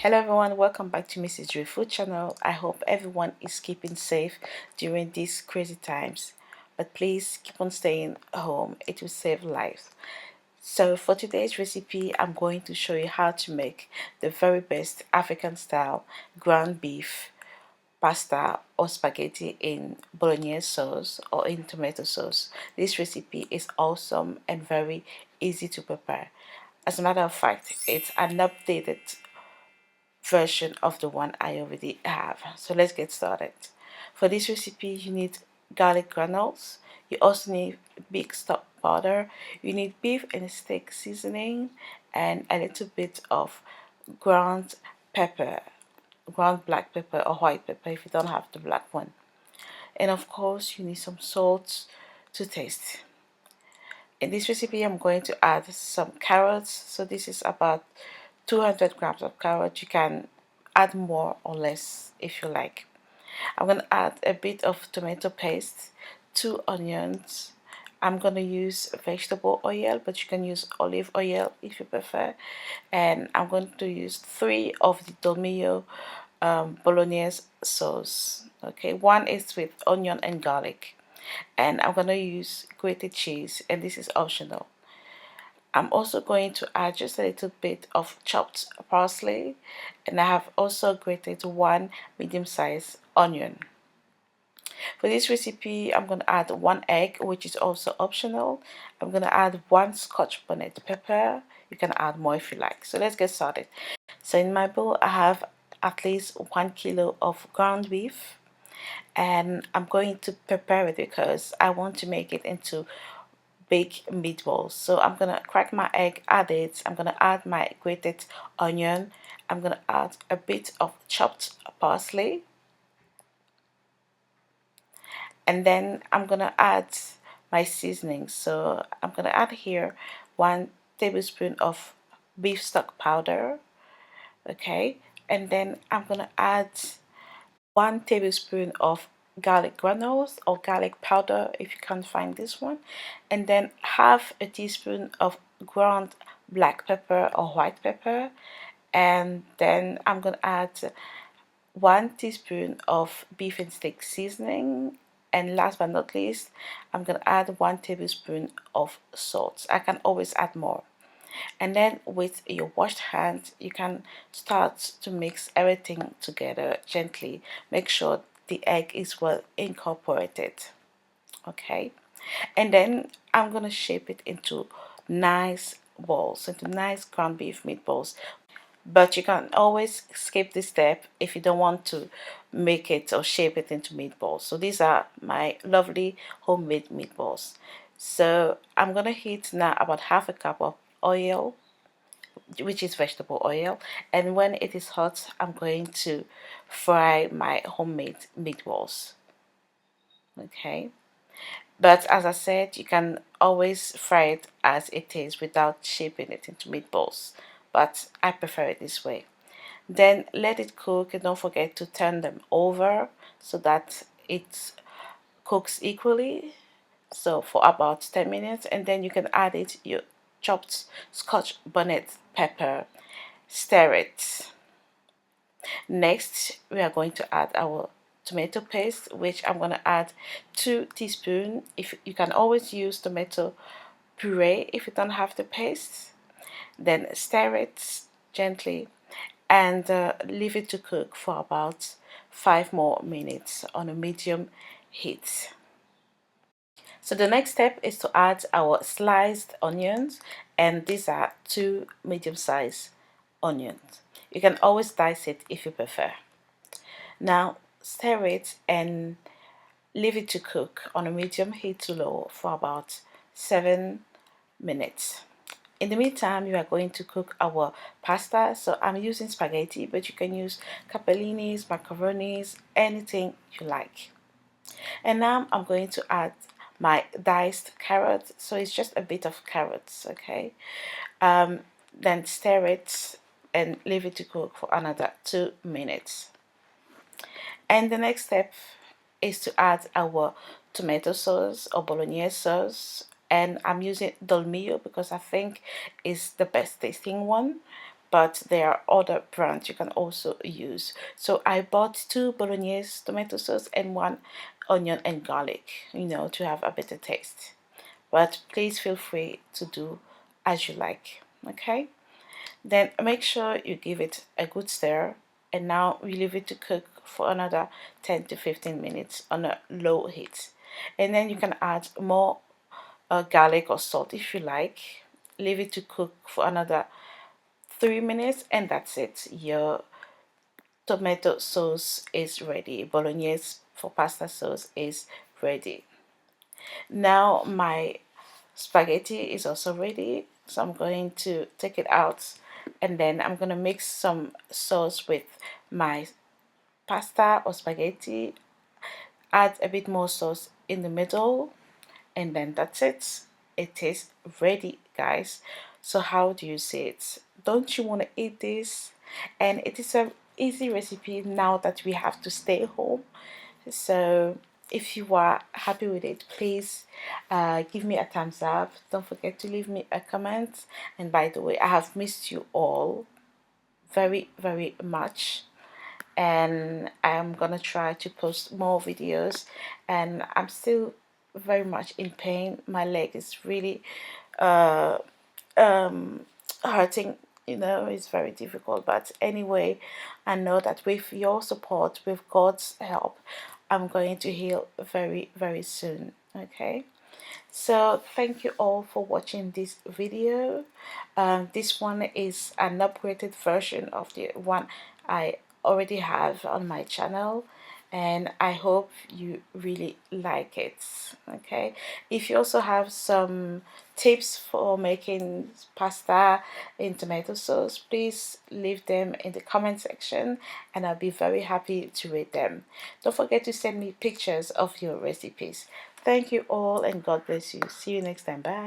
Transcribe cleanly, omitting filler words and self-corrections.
Hello everyone, welcome back to Mrs. Joy Food Channel. I hope everyone is keeping safe during these crazy times, but please keep on staying home, it will save lives. So for today's recipe, I'm going to show you how to make the very best African style ground beef pasta or spaghetti in bolognese sauce or in tomato sauce. This recipe is awesome and very easy to prepare. As a matter of fact, it's an updated version of the one I already have. So let's get started. For this recipe, you need garlic granules. You also need big stock powder. You need beef and steak seasoning and a little bit of ground pepper, ground black pepper or white pepper if you don't have the black one. And of course, you need some salt to taste. In this recipe, I'm going to add some carrots. So this is about 200 grams of carrot. You can add more or less if you like. I'm going to add a bit of tomato paste, 2 onions. I'm going to use vegetable oil, but you can use olive oil if you prefer. And I'm going to use 3 of the Dolmio bolognese sauce. Okay, one is with onion and garlic. And I'm going to use grated cheese, and this is optional. I'm also going to add just a little bit of chopped parsley, and I have also grated 1 medium-sized onion. For this recipe, I'm going to add 1 egg, which is also optional. I'm going to add 1 Scotch bonnet pepper. You can add more if you like. So let's get started. So in my bowl, I have at least 1 kilo of ground beef, and I'm going to prepare it because I want to make it into big meatballs. So I'm gonna crack my egg, add it. I'm gonna add my grated onion. I'm gonna add a bit of chopped parsley, and then I'm gonna add my seasoning. So I'm gonna add here 1 tablespoon of beef stock powder, okay, and then I'm gonna add 1 tablespoon of garlic granules or garlic powder if you can't find this one, and then half a teaspoon of ground black pepper or white pepper, and then I'm gonna add 1 teaspoon of beef and steak seasoning, and last but not least, I'm gonna add 1 tablespoon of salt. I can always add more. And then with your washed hand, you can start to mix everything together gently. Make sure the egg is well incorporated, okay? And then I'm gonna shape it into nice balls, into nice ground beef meatballs. But you can always skip this step if you don't want to make it or shape it into meatballs. So these are my lovely homemade meatballs. So I'm gonna heat now about half a cup of oil, which is vegetable oil, and when it is hot, I'm going to fry my homemade meatballs. Okay, but as I said, you can always fry it as it is without shaping it into meatballs, but I prefer it this way. Then let it cook, and don't forget to turn them over so that it cooks equally, so for about 10 minutes, and then you can add it your chopped scotch bonnet pepper. Stir it. Next, we are going to add our tomato paste, which I'm going to add 2 teaspoons. If you can always use tomato puree if you don't have the paste. Then stir it gently and leave it to cook for about 5 more minutes on a medium heat. So the next step is to add our sliced onions, and these are 2 medium-sized onions. You can always dice it if you prefer. Now stir it and leave it to cook on a medium heat to low for about 7 minutes. In the meantime, you are going to cook our pasta. So I'm using spaghetti, but you can use capellinis, macaronis, anything you like. And now I'm going to add my diced carrot. So it's just a bit of carrots, okay? Then stir it and leave it to cook for another 2 minutes. And the next step is to add our tomato sauce or bolognese sauce, and I'm using Dolmio because I think it's the best tasting one, but there are other brands you can also use. So I bought 2 bolognese tomato sauce and 1 onion and garlic, to have a better taste. But please feel free to do as you like. Okay, then make sure you give it a good stir, and now we leave it to cook for another 10 to 15 minutes on a low heat. And then you can add more garlic or salt if you like. Leave it to cook for another 3 minutes, and that's it. Your tomato sauce is ready. Bolognese for pasta sauce is ready. Now my spaghetti is also ready, so I'm going to take it out, and then I'm going to mix some sauce with my pasta or spaghetti, add a bit more sauce in the middle, and then that's it. It is ready, guys. So how do you say it? Don't you want to eat this? And it is a easy recipe now that we have to stay home. So if you are happy with it, please give me a thumbs up. Don't forget to leave me a comment. And by the way, I have missed you all very, very much, and I'm gonna try to post more videos. And I'm still very much in pain. My leg is really uh, hurting. It's very difficult, but anyway, I know that with your support, with God's help, I'm going to heal very, very soon. Okay, so thank you all for watching this video. This one is an upgraded version of the one I already have on my channel, and I hope you really like it. Okay, if you also have some tips for making pasta in tomato sauce, please leave them in the comment section, and I'll be very happy to read them. Don't forget to send me pictures of your recipes. Thank you all, and God bless you. See you next time. Bye.